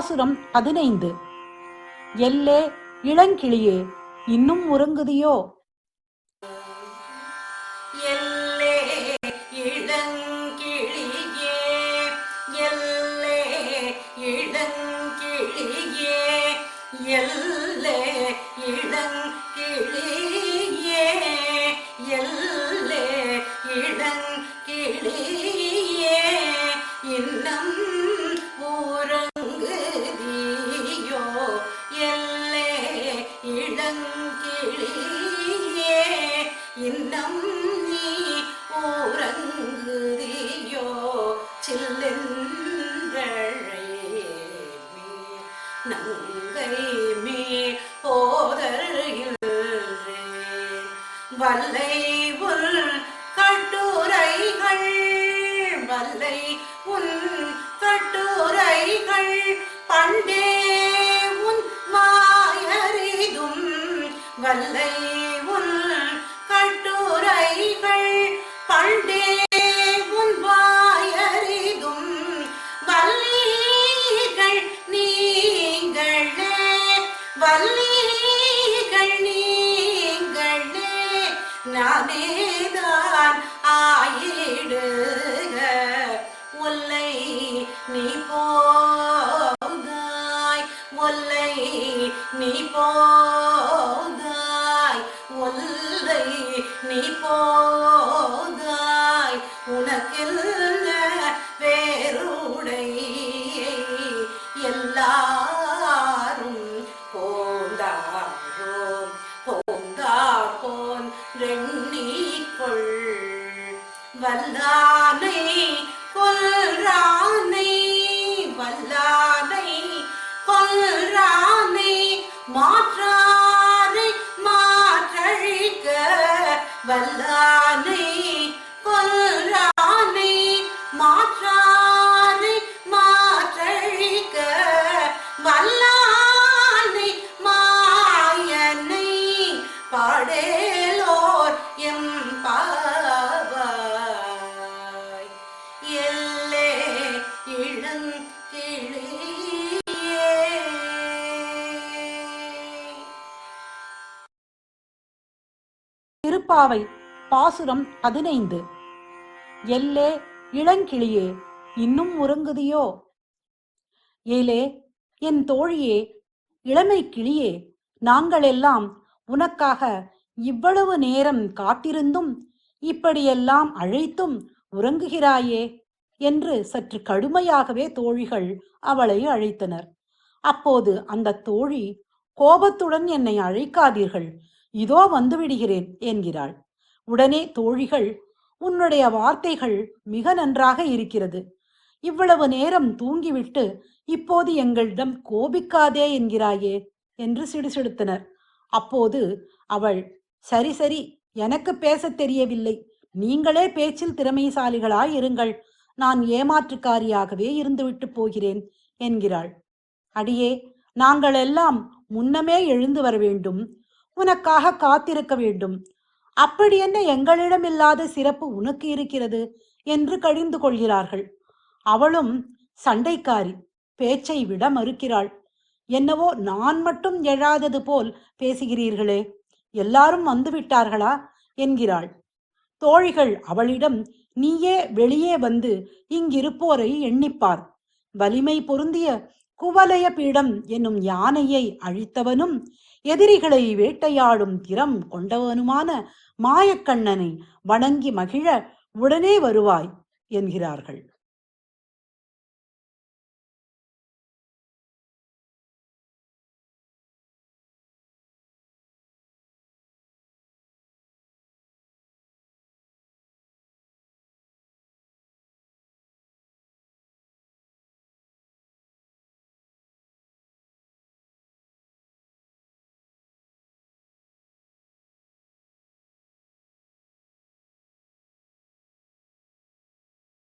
பாசுரம் 15. எல்லே இளங்கிளியே, இன்னும் உறங்குதியோ? எல்லே இளங்கிளியே, எல்லே இளங்கிளியே, எல்லே இளங்கிளியே, எல்லே இளங்கிளியே, இன்னும் உறங்குதியோ? எல்லே இளங்கிளியே, இன்னும் நீ உறங்குதியோ? சில்லென்றழைமே நங்கை மேல் போதர்கின்றேன் வல்லை உன் கட்டுரைகள், வல்லை உன் கட்டுரைகள், பண்டே உன் மாயறிதும் வல்லை உன் கட்டுரைகள், பண்டே உன் வாயறிதும் வல்லீர்கள் நீங்களே, வல்லீர்கள் நீங்களே, நானேதான் ஆயிடுக ஒல்லை நீ போதாய், ஒல்லை நீ போதாய், ஒல்லை நீ போதாய், உனக்கெல்ல வேறுடை எல்லாரும் போந்தாரோ போந்தார் போன்றெண்ணிக்கொள், வல்லானை கொல்றானை, வல்லானை கொல்றானை, மாற்றானை மாற்றழிக்க, வல்லானை கொல்றானை, மாற்றானை மாற்றழிக்க, வல்லானை மாயனை பாடேலோர் எம்பாவாய். எல்லே இளங்கிளியே. திருப்பாவை பாசுரம் 15. எல்லே இளங்கிளியே, இன்னும் உறங்குதியோ? ஏலே என் தோழியே, இளமை கிளியே, நாங்களெல்லாம் உனக்காக இவ்வளவு நேரம் காத்திருந்தும் இப்படியெல்லாம் அழைத்தும் உறங்குகிறாயே என்று சற்று கடுமையாகவே தோழிகள் அவளை அழைத்தனர். அப்போது அந்த தோழி கோபத்துடன், என்னை அழைக்காதீர்கள், இதோ வந்துவிடுகிறேன் என்கிறாள். உடனே தோழிகள், உன்னுடைய வார்த்தைகள் மிக நன்றாக இருக்கிறது, இவ்வளவு நேரம் தூங்கிவிட்டு இப்போது எங்களிடம் கோபிக்காதே என்கிறாயே என்று சிடுசிடுத்தனர். அப்போது அவள், சரி சரி, எனக்கு பேச தெரியவில்லை, நீங்களே பேச்சில் திறமைசாலிகளாய் இருங்கள், நான் ஏமாற்றுக்காரியாகவே இருந்துவிட்டு போகிறேன் என்கிறாள். அடியே, நாங்கள் எல்லாம் முன்னமே எழுந்து வர வேண்டும், உனக்காக காத்திருக்க வேண்டும், அப்படி என்ன எங்களிடம் இல்லாத சிறப்பு உனக்கு இருக்கிறது என்று கடிந்து கொள்கிறார்கள். அவளும் சண்டைக்காரி, பேச்சை விட மறுக்கிறாள். என்னவோ நான் மட்டும் எழாதது போல் பேசுகிறீர்களே, எல்லாரும் வந்து விட்டார்களா என்கிறாள். தோழிகள் அவளிடம், நீயே வெளியே வந்து இங்கிருப்போரை எண்ணிப்பார், வலிமை பொருந்திய குவலய பீடம் என்னும் யானையை அழித்தவனும் எதிரிகளை வேட்டையாடும் திறம் கொண்டவனுமான மாயக்கண்ணனை வணங்கி மகிழ உடனே வருவாய் என்கிறார்கள்.